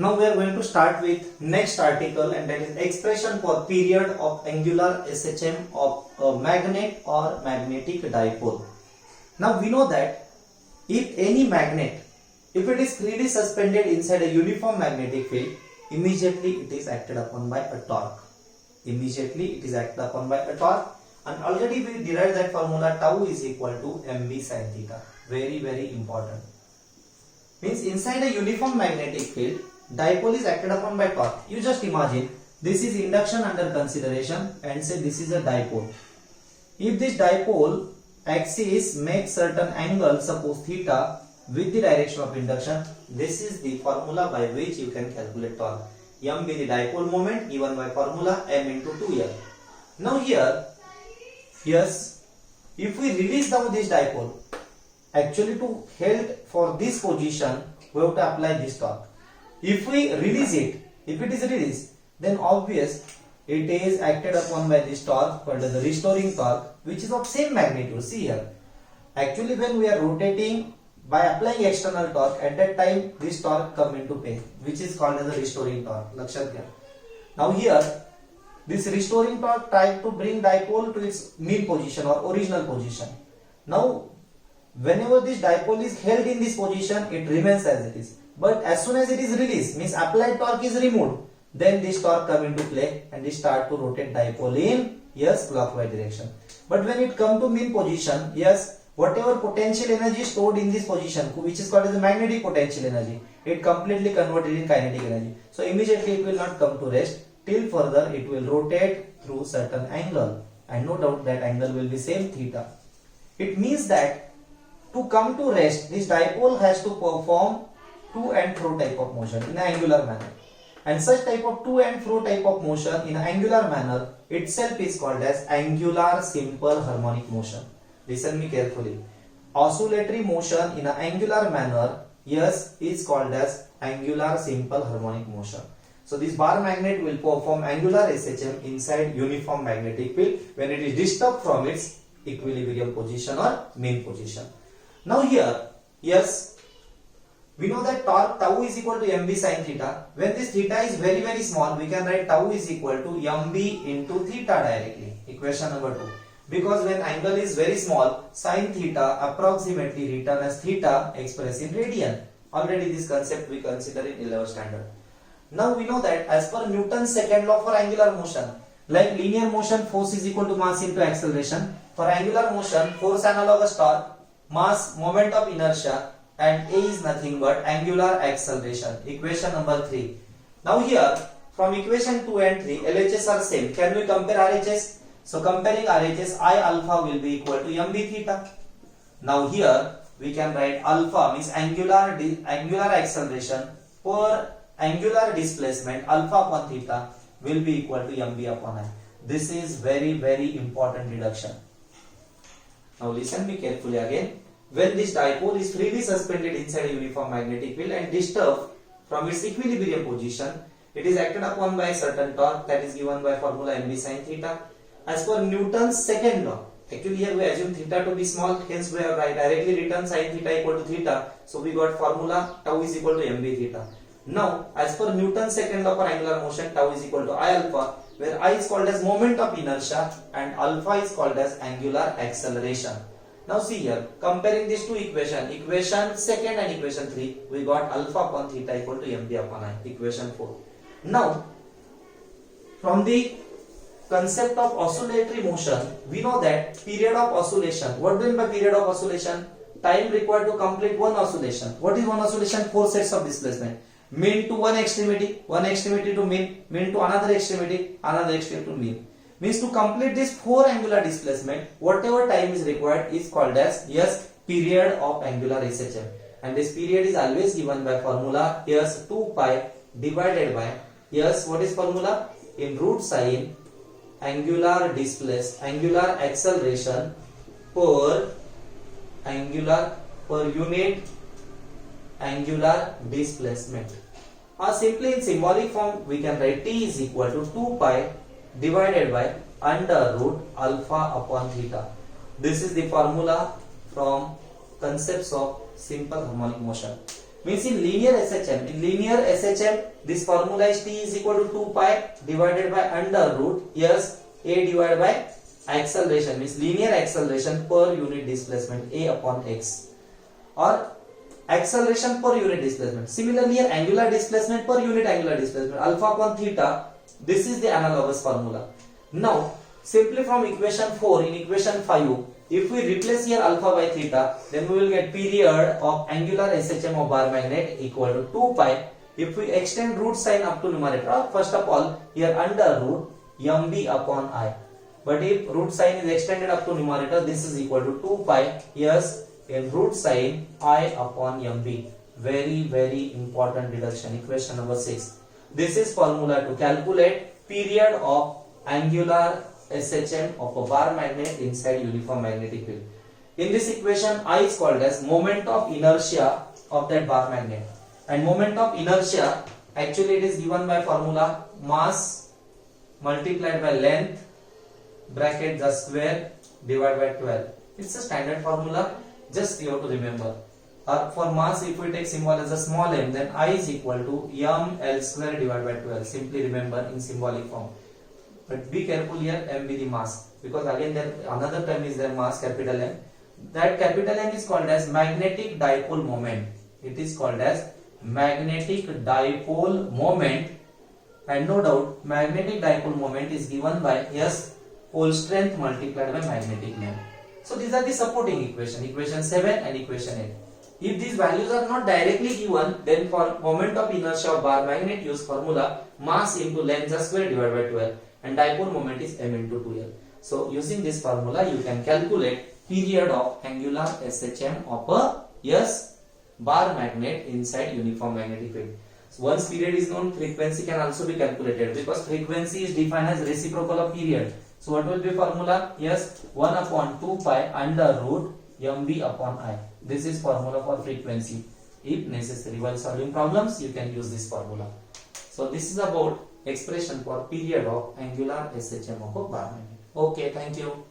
Now we are going to start with next article, and that is expression for period of angular SHM of a magnet or magnetic dipole. Now we know that if any magnet, if it is freely suspended inside a uniform magnetic field, immediately it is acted upon by a torque. Immediately it is acted upon by a torque, and already we derived that formula tau is equal to mb sin theta. Very important. Means inside a uniform magnetic field, dipole is acted upon by torque. You just imagine this is induction under consideration and say this is a dipole. If this dipole axis makes certain angle, suppose theta, with the direction of induction, this is the formula by which you can calculate torque. M be the dipole moment given by formula m into 2L. Now here, yes, if we release down this dipole, actually to held for this position, we have to apply this torque. If we release it, if it is released, then obvious it is acted upon by this torque called as the restoring torque, which is of same magnitude. See here, actually when we are rotating by applying external torque, at that time this torque come into play, which is called as the restoring torque. Lakshat kya. Now here, this restoring torque tries to bring dipole to its mean position or original position. Now whenever this dipole is held in this position, it remains as it is. But as soon as it is released, means applied torque is removed, then this torque come into play and it start to rotate dipole in clockwise direction. But when it come to mean position, whatever potential energy stored in this position, which is called as the magnetic potential energy, it completely converted in kinetic energy. So immediately it will not come to rest till further it will rotate through certain angle, and no doubt that angle will be same theta. It means that to come to rest, this dipole has to perform to and fro type of motion in an angular manner, and such type of to and fro type of motion in an angular manner itself is called as angular simple harmonic motion. Listen me carefully. Oscillatory motion in an angular manner, is called as angular simple harmonic motion. So this bar magnet will perform angular SHM inside uniform magnetic field when it is disturbed from its equilibrium position or mean position. Now here, we know that torque tau is equal to mb sin theta. When this theta is very small, we can write tau is equal to mb into theta directly. Equation number 2. Because when angle is very small, sin theta approximately written as theta expressed in radian. Already this concept we consider in 11th standard. Now we know that as per Newton's second law for angular motion, like linear motion, force is equal to mass into acceleration. For angular motion, force analogous torque, mass, moment of inertia, and A is nothing but angular acceleration. Equation number 3. Now here, from equation 2 and 3, LHS are same. Can we compare RHS? So comparing RHS, I alpha will be equal to mb theta. Now here, we can write alpha means angular acceleration per angular displacement alpha upon theta will be equal to mb upon I. This is very important deduction. Now listen me carefully again. When this dipole is freely suspended inside a uniform magnetic field and disturbed from its equilibrium position, it is acted upon by a certain torque that is given by formula mb sin theta. As per Newton's second law, actually here we assume theta to be small, hence we have directly written sin theta equal to theta. So we got formula tau is equal to mb theta. Now as per Newton's second law for angular motion, tau is equal to I alpha, where I is called as moment of inertia and alpha is called as angular acceleration. Now see here, comparing these two equations, equation second and equation 3, we got alpha upon theta equal to mb upon I, equation 4. Now, from the concept of oscillatory motion, we know that period of oscillation. What do you mean by period of oscillation? Time required to complete one oscillation. What is one oscillation? 4 sets of displacement. Mean to one extremity to mean to another extremity to mean. Means to complete this 4 angular displacement, whatever time is required is called as period of angular SHM, and this period is always given by formula 2 pi divided by what is formula in root sine angular acceleration per unit angular displacement, or simply in symbolic form we can write T is equal to 2 pi divided by under root alpha upon theta. This is the formula from concepts of simple harmonic motion. Means in linear SHM, this formula is T is equal to 2 pi divided by under root S A divided by acceleration, means linear acceleration per unit displacement A upon X, or acceleration per unit displacement. Similarly, here angular displacement per unit angular displacement, alpha upon theta. This is the analogous formula. Now, simply from equation 4, in equation 5, if we replace here alpha by theta, then we will get period of angular SHM of bar magnet equal to 2 pi. If we extend root sign up to numerator, first of all, here under root mb upon I. But if root sign is extended up to numerator, this is equal to 2 pi s in root sign I upon mb. Very, very important deduction. Equation number 6. This is formula to calculate period of angular SHM of a bar magnet inside uniform magnetic field. In this equation, I is called as moment of inertia of that bar magnet. And moment of inertia, actually it is given by formula mass multiplied by length bracket the square divided by 12. It's a standard formula, just you have to remember. For mass, if we take symbol as a small m, then I is equal to ml square divided by 12. Simply remember in symbolic form. But be careful here, m be the mass, because again there another term is there, mass capital M. That capital M is called as magnetic dipole moment. It is called as magnetic dipole moment, and no doubt magnetic dipole moment is given by S pole strength multiplied by magnetic length. So these are the supporting equation, equation 7 and equation 8. If these values are not directly given, then for moment of inertia of bar magnet, use formula mass into length square divided by 12, and dipole moment is m into 2l. So using this formula, you can calculate period of angular SHM of a S bar magnet inside uniform magnetic field. So once period is known, frequency can also be calculated, because frequency is defined as reciprocal of period. So what will be formula? Yes, 1 upon 2 pi under root mb upon I. This is formula for frequency. If necessary, while solving problems, you can use this formula. So this is about expression for period of angular SHM of a bar magnet. Okay, thank you.